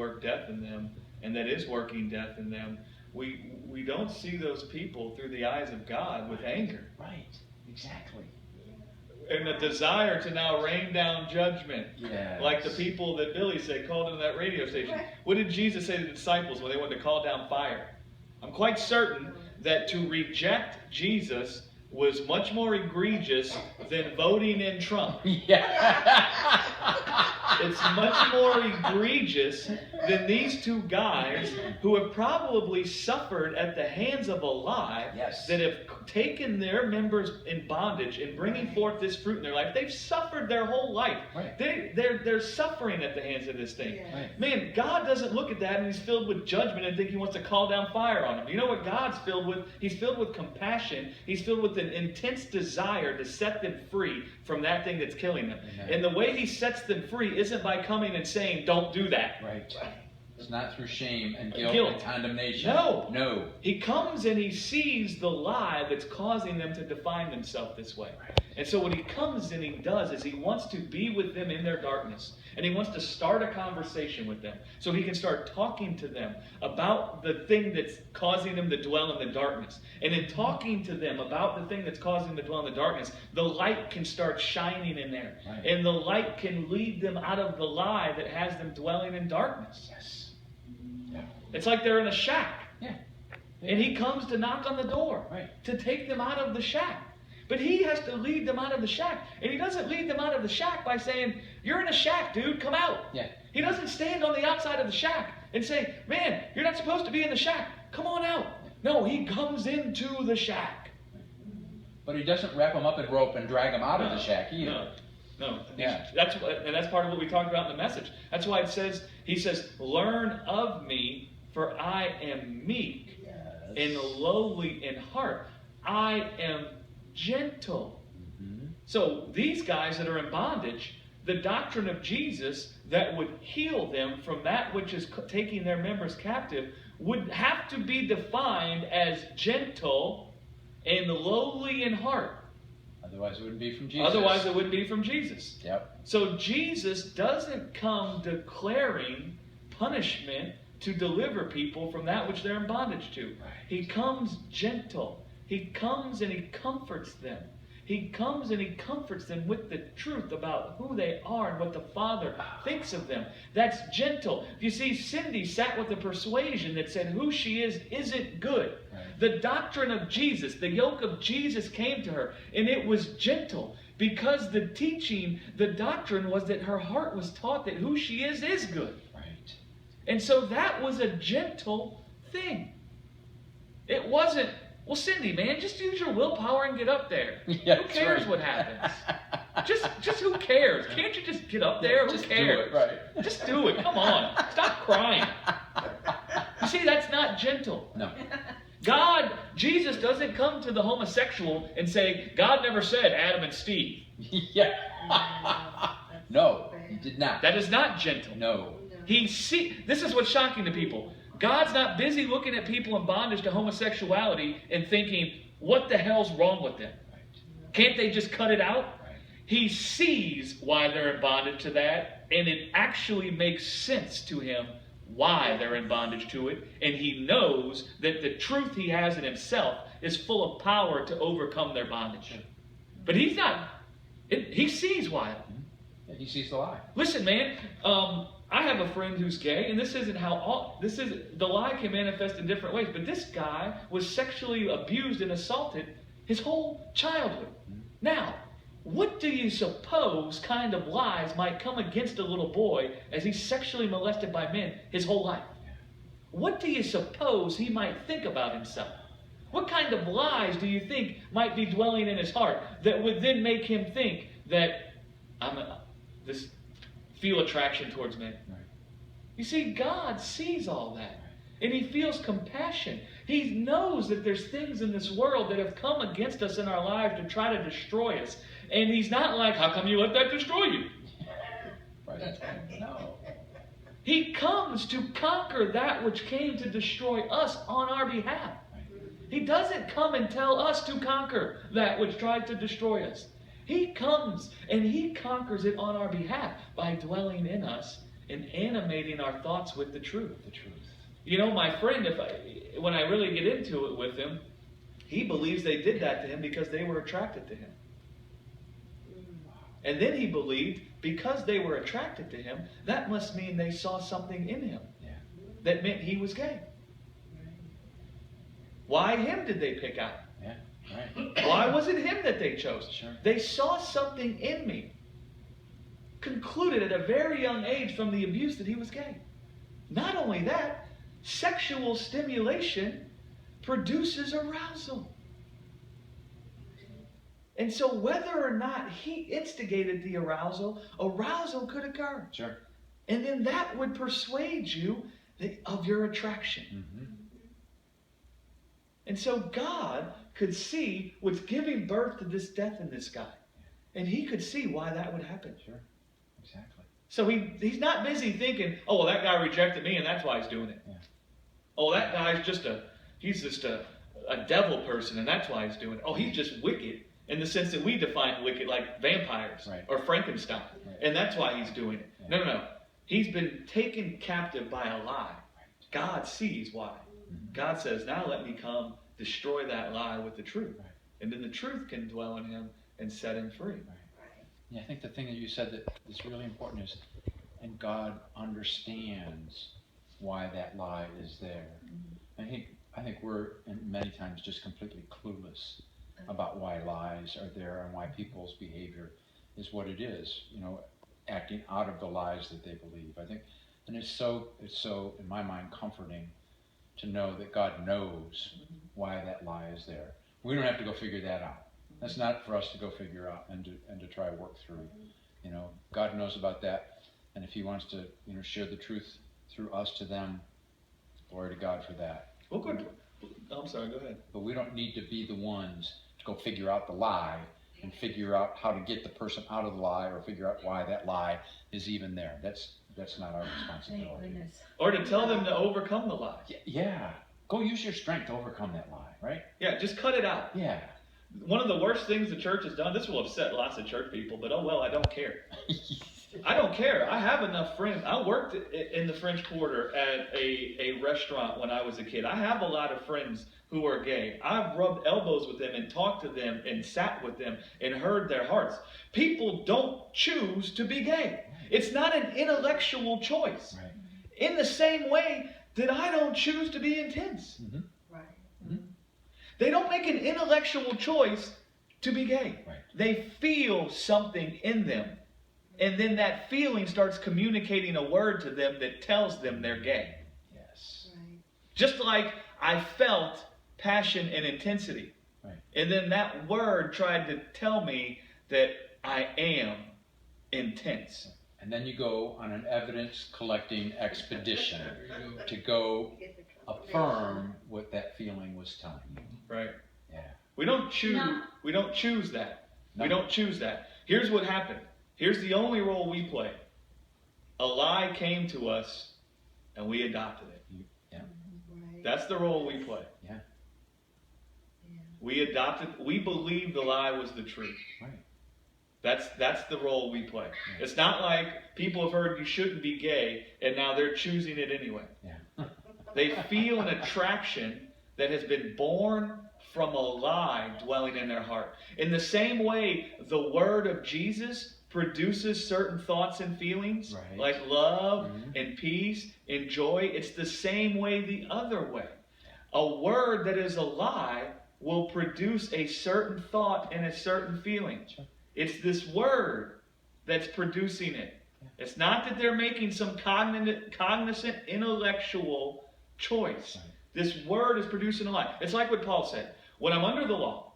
work death in them and that is working death in them, we don't see those people through the eyes of God with anger. Right. Exactly. And a desire to now rain down judgment. Yes. Like the people that Billy said called into that radio station. What did Jesus say to the disciples when they wanted to call down fire? I'm quite certain that to reject Jesus was much more egregious than voting in Trump. Yeah. It's much more egregious than these two guys who have probably suffered at the hands of a lie, Yes. that have taken their members in bondage and bringing forth this fruit in their life. They've suffered their whole life. Right. They're suffering at the hands of this thing. Yeah. Right. Man, God doesn't look at that and He's filled with judgment and think He wants to call down fire on them. You know what God's filled with? He's filled with compassion. He's filled with an intense desire to set them free from that thing that's killing them. Amen. And the way He sets them free isn't by coming and saying, don't do that. Right. It's not through shame and guilt, Guilt. and condemnation. No. No. He comes and He sees the lie that's causing them to define themselves this way. And so what He comes and He does is He wants to be with them in their darkness. And He wants to start a conversation with them so He can start talking to them about the thing that's causing them to dwell in the darkness. And in talking to them about the thing that's causing them to dwell in the darkness, the light can start shining in there. Right. And the light can lead them out of the lie that has them dwelling in darkness. Yes. Yeah. It's like they're in a shack. Yeah. And He comes to knock on the door Right. to take them out of the shack. But He has to lead them out of the shack. And He doesn't lead them out of the shack by saying, you're in a shack, dude, come out. Yeah. He doesn't stand on the outside of the shack and say, man, you're not supposed to be in the shack. Come on out. No, He comes into the shack. But He doesn't wrap them up in rope and drag them out of the shack either. No. No. Yeah. That's part of what we talked about in the message. That's why He says, learn of me, for I am meek and lowly in heart. I am gentle. Mm-hmm. So these guys that are in bondage, the doctrine of Jesus that would heal them from that which is taking their members captive would have to be defined as gentle and lowly in heart. Otherwise it wouldn't be from Jesus. Otherwise it wouldn't be from Jesus. Yep. So Jesus doesn't come declaring punishment to deliver people from that which they're in bondage to. Right. He comes gentle. He comes and He comforts them. He comes and He comforts them with the truth about who they are and what the Father thinks of them. That's gentle. You see, Cindy sat with a persuasion that said who she is isn't good. Right. The doctrine of Jesus, the yoke of Jesus came to her, and it was gentle. Because the teaching, the doctrine was that her heart was taught that who she is good. Right. And so that was a gentle thing. It wasn't, well, Cindy, man, just use your willpower and get up there. Yeah, Who cares right. what happens? Just who cares? Can't you just get up there? Just Who cares? do it, right. Just do it. Come on. Stop crying. You see, that's not gentle. No. God, Jesus doesn't come to the homosexual and say, God never said Adam and Steve. Yeah. No, He did not. That is not gentle. No. This is what's shocking to people. God's not busy looking at people in bondage to homosexuality and thinking, what the hell's wrong with them? Can't they just cut it out? Right. He sees why they're in bondage to that, and it actually makes sense to Him why they're in bondage to it, and He knows that the truth He has in Himself is full of power to overcome their bondage. But He's not. He sees why. Yeah, He sees the lie. Listen, man, I have a friend who's gay, and this isn't the lie can manifest in different ways, but this guy was sexually abused and assaulted his whole childhood. Now, what do you suppose kind of lies might come against a little boy as he's sexually molested by men his whole life? What do you suppose he might think about himself? What kind of lies do you think might be dwelling in his heart that would then make him think that feel attraction towards men? Right. You see, God sees all that. And He feels compassion. He knows that there's things in this world that have come against us in our lives to try to destroy us. And He's not like, how come you let that destroy you? Right. No. He comes to conquer that which came to destroy us on our behalf. He doesn't come and tell us to conquer that which tried to destroy us. He comes and He conquers it on our behalf by dwelling in us and animating our thoughts with the truth. The truth. You know, my friend, when I really get into it with him, he believes they did that to him because they were attracted to him. And then he believed because they were attracted to him, that must mean they saw something in him that meant he was gay. Why him did they pick out? Yeah, right. Why was it him that they chose? Sure. They saw something in me. Concluded at a very young age from the abuse that he was gay. Not only that, sexual stimulation produces arousal. And so whether or not he instigated the arousal, arousal could occur. Sure. And then that would persuade you of your attraction. Mm-hmm. And so God could see what's giving birth to this death in this guy. And he could see why that would happen. Sure. Exactly. So he's not busy thinking, oh, well, that guy rejected me and that's why he's doing it. Yeah. Oh, that guy's just a devil person and that's why he's doing it. Oh, he's just wicked in the sense that we define wicked like vampires or Frankenstein. Right. And that's why he's doing it. Yeah. No. He's been taken captive by a lie. Right. God sees why. Mm-hmm. God says, now let me come destroy that lie with the truth. Right. And then the truth can dwell in him and set him free. Right. Yeah, I think the thing that you said that is really important is, and God understands why that lie is there. Mm-hmm. I think we're many times just completely clueless about why lies are there and why people's behavior is what it is. You know, acting out of the lies that they believe. I think, and it's so in my mind comforting to know that God knows why that lie is there. We don't have to go figure that out. That's not for us to go figure out and to try to work through. You know, God knows about that, and if He wants to, share the truth through us to them, glory to God for that. Well, good. I'm sorry. Go ahead. But we don't need to be the ones to go figure out the lie and figure out how to get the person out of the lie or figure out why that lie is even there. That's not our responsibility. Or to tell them to overcome the lie. Yeah. Go use your strength to overcome that lie, right? Yeah, just cut it out. Yeah. One of the worst things the church has done, this will upset lots of church people, but oh well, I don't care. I don't care. I have enough friends. I worked in the French Quarter at a restaurant when I was a kid. I have a lot of friends who are gay. I've rubbed elbows with them and talked to them and sat with them and heard their hearts. People don't choose to be gay. It's not an intellectual choice. Right. In the same way that I don't choose to be intense. Mm-hmm. Right. Mm-hmm. They don't make an intellectual choice to be gay. Right. They feel something in them. And then that feeling starts communicating a word to them that tells them they're gay. Yes. Right. Just like I felt passion and intensity. Right. And then that word tried to tell me that I am intense. And then you go on an evidence collecting expedition to go affirm what that feeling was telling you. Right. Yeah. We don't choose No. we don't choose that. No. We don't choose that. Here's what happened. Here's the only role we play. A lie came to us and we adopted it. Yeah. Right. That's the role we play. Yeah. Yeah. We believed the lie was the truth. Right. That's the role we play. It's not like people have heard you shouldn't be gay and now they're choosing it anyway. Yeah. They feel an attraction that has been born from a lie dwelling in their heart. In the same way, the word of Jesus produces certain thoughts and feelings, Right. like love Mm-hmm. and peace and joy. It's the same way the other way. A word that is a lie will produce a certain thought and a certain feeling. Sure. It's this word that's producing it. It's not that they're making some cognizant intellectual choice. Right. This word is producing a lie. It's like what Paul said. When I'm under the law,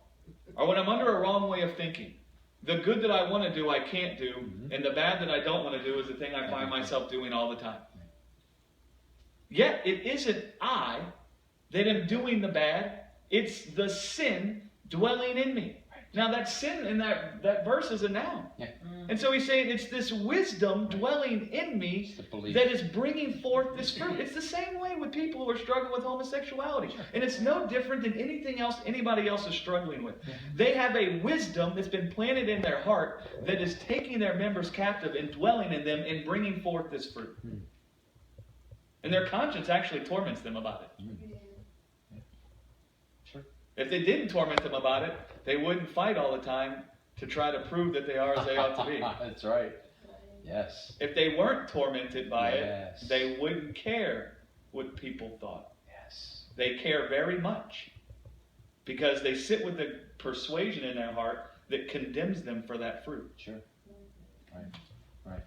or when I'm under a wrong way of thinking, the good that I want to do, I can't do, Mm-hmm. and the bad that I don't want to do is the thing I find myself doing all the time. Yet, it isn't I that am doing the bad. It's the sin dwelling in me. Now that sin in that verse is a noun. Yeah. And so he's saying it's this wisdom dwelling in me It's the belief. that is bringing forth this fruit. It's the same way with people who are struggling with homosexuality. And it's no different than anything else anybody else is struggling with. Yeah. They have a wisdom that's been planted in their heart that is taking their members captive and dwelling in them and bringing forth this fruit. Hmm. And their conscience actually torments them about it. Yeah. Sure. If they didn't torment them about it, they wouldn't fight all the time to try to prove that they are as they ought to be. That's right. Yes. If they weren't tormented by Yes. it, they wouldn't care what people thought. Yes. They care very much because they sit with the persuasion in their heart that condemns them for that fruit. Sure. Right. Right.